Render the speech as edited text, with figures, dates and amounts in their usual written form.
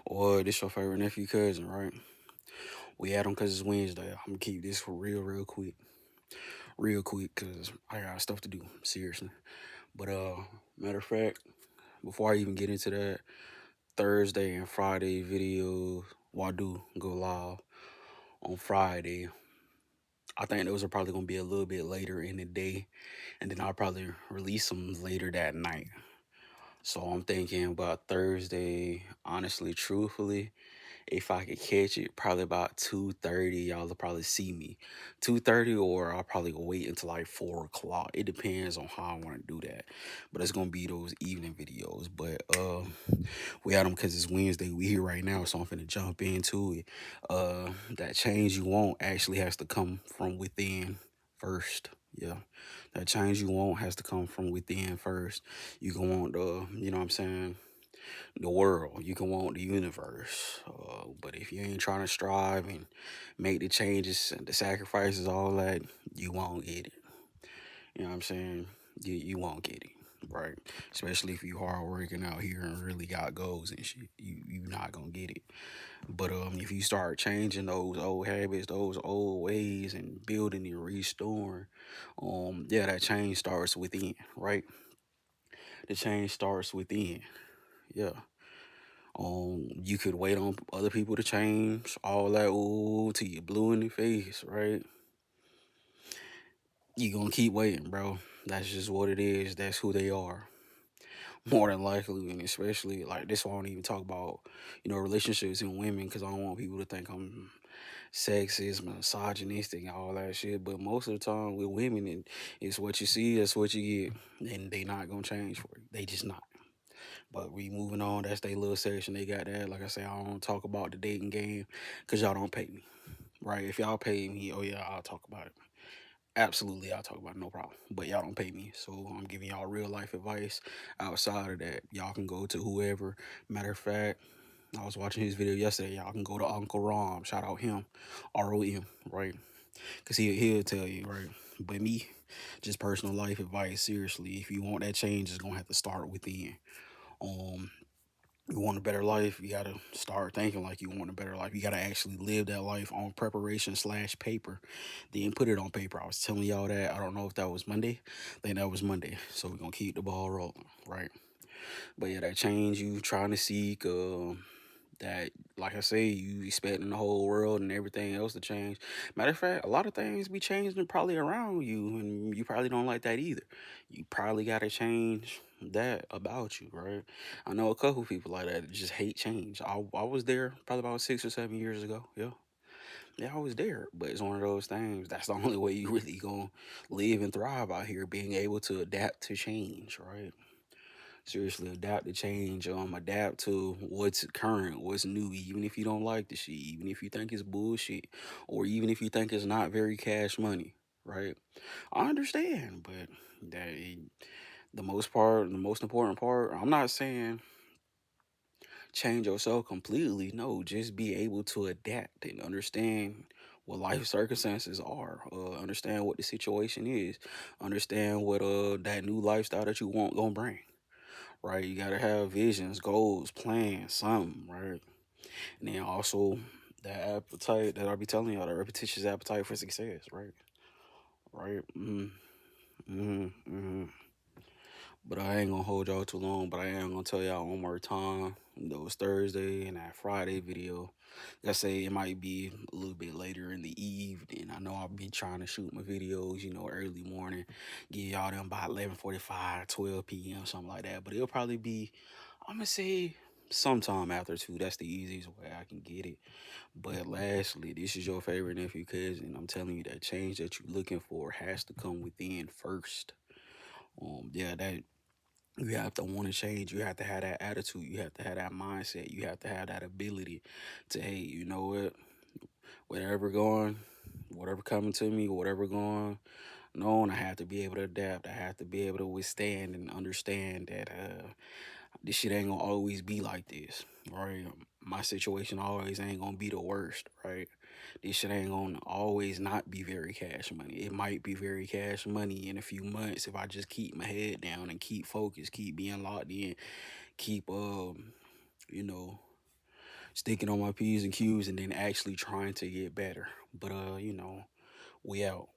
Or this your favorite nephew cousin, right? We had him because it's Wednesday. I'm gonna keep this for real quick, cause I got stuff to do. Seriously. But matter of fact, before I even get into that, Thursday and Friday videos, well, I do go live on Friday. I think those are probably gonna be a little bit later in the day, and then I'll probably release them later that night. So I'm thinking about Thursday, honestly, truthfully. If I could catch it, probably about 2:30, y'all will probably see me. 2:30, or I'll probably wait until like 4 o'clock. It depends on how I want to do that. But it's gonna be those evening videos. But we had them because it's Wednesday. We here right now, so I'm finna jump into it. That change you want actually has to come from within first. Yeah. That change you want has to come from within first. You can want the, you know what I'm saying, the world. You can want the universe. But if you ain't trying to strive and make the changes and the sacrifices, all that, you won't get it. You know what I'm saying? You won't get it, right? Especially if you hard working out here and really got goals and shit. You not gonna get it. But if you start changing those old habits, those old ways, and building and restoring, yeah, that change starts within, right? The change starts within. Yeah. You could wait on other people to change, all that, ooh, till you blue in the face, right? You gonna keep waiting, bro. That's just what it is. That's who they are. More than likely, and especially like this, why I don't even talk about, relationships and women, because I don't want people to think I'm sexist, misogynistic, and all that shit. But most of the time with women, it's what you see, that's what you get, and they not gonna change for you. They just not. But we moving on. That's their little section they got there. Like I say, I don't talk about the dating game because y'all don't pay me, right? If y'all pay me, oh yeah, I'll talk about it. Absolutely, I'll talk about it, no problem. But y'all don't pay me, so I'm giving y'all real life advice. Outside of that, y'all can go to whoever. Matter of fact, I was watching his video yesterday. Y'all can go to Uncle Rom. Shout out him, ROM, right? Cause he'll tell you, right. But me, just personal life advice. Seriously, if you want that change, it's gonna have to start within. Um, you want a better life, you gotta start thinking like you want a better life. You gotta actually live that life on preparation/paper. Then put it on paper. I was telling y'all that. I don't know if that was Monday. I think that was Monday. So we're gonna keep the ball rolling, right? But yeah, that change you trying to seek, that, like I say, you expecting the whole world and everything else to change. Matter of fact, a lot of things be changing probably around you, and you probably don't like that either. You probably got to change that about you, right? I know a couple people like that just hate change. I was there probably about 6 or 7 years ago. Yeah. Yeah, I was there, but it's one of those things. That's the only way you really gonna live and thrive out here, being able to adapt to change, right? Seriously, adapt to change. Adapt to what's current, what's new. Even if you don't like the shit, even if you think it's bullshit, or even if you think it's not very cash money, right? I understand, but that the most part, the most important part. I'm not saying change yourself completely. No, just be able to adapt and understand what life circumstances are. Understand what the situation is. Understand what that new lifestyle that you want gonna bring, right? You gotta have visions, goals, plans, something, right? And then also that appetite that I be telling y'all, the repetitious appetite for success, right? Right? But I ain't gonna hold y'all too long, but I am gonna tell y'all one more time. Those Thursday and that Friday video. Like I say, it might be a little bit later in the evening. I know I'll be trying to shoot my videos, early morning. Get y'all them by 11:45, 12 p.m., something like that. But it'll probably be, I'm gonna say, sometime after 2. That's the easiest way I can get it. But lastly, this is your favorite nephew cousin. I'm telling you, that change that you're looking for has to come within first. Yeah, that you have to want to change. You have to have that attitude. You have to have that mindset. You have to have that ability to, hey, you know what? Whatever going, whatever coming to me, whatever going on, I have to be able to adapt. I have to be able to withstand and understand that this shit ain't gonna always be like this, right? My situation always ain't gonna be the worst, right? This shit ain't gonna always not be very cash money. It might be very cash money in a few months if I just keep my head down and keep focused, keep being locked in, keep you know, sticking on my P's and Q's and then actually trying to get better. But we out.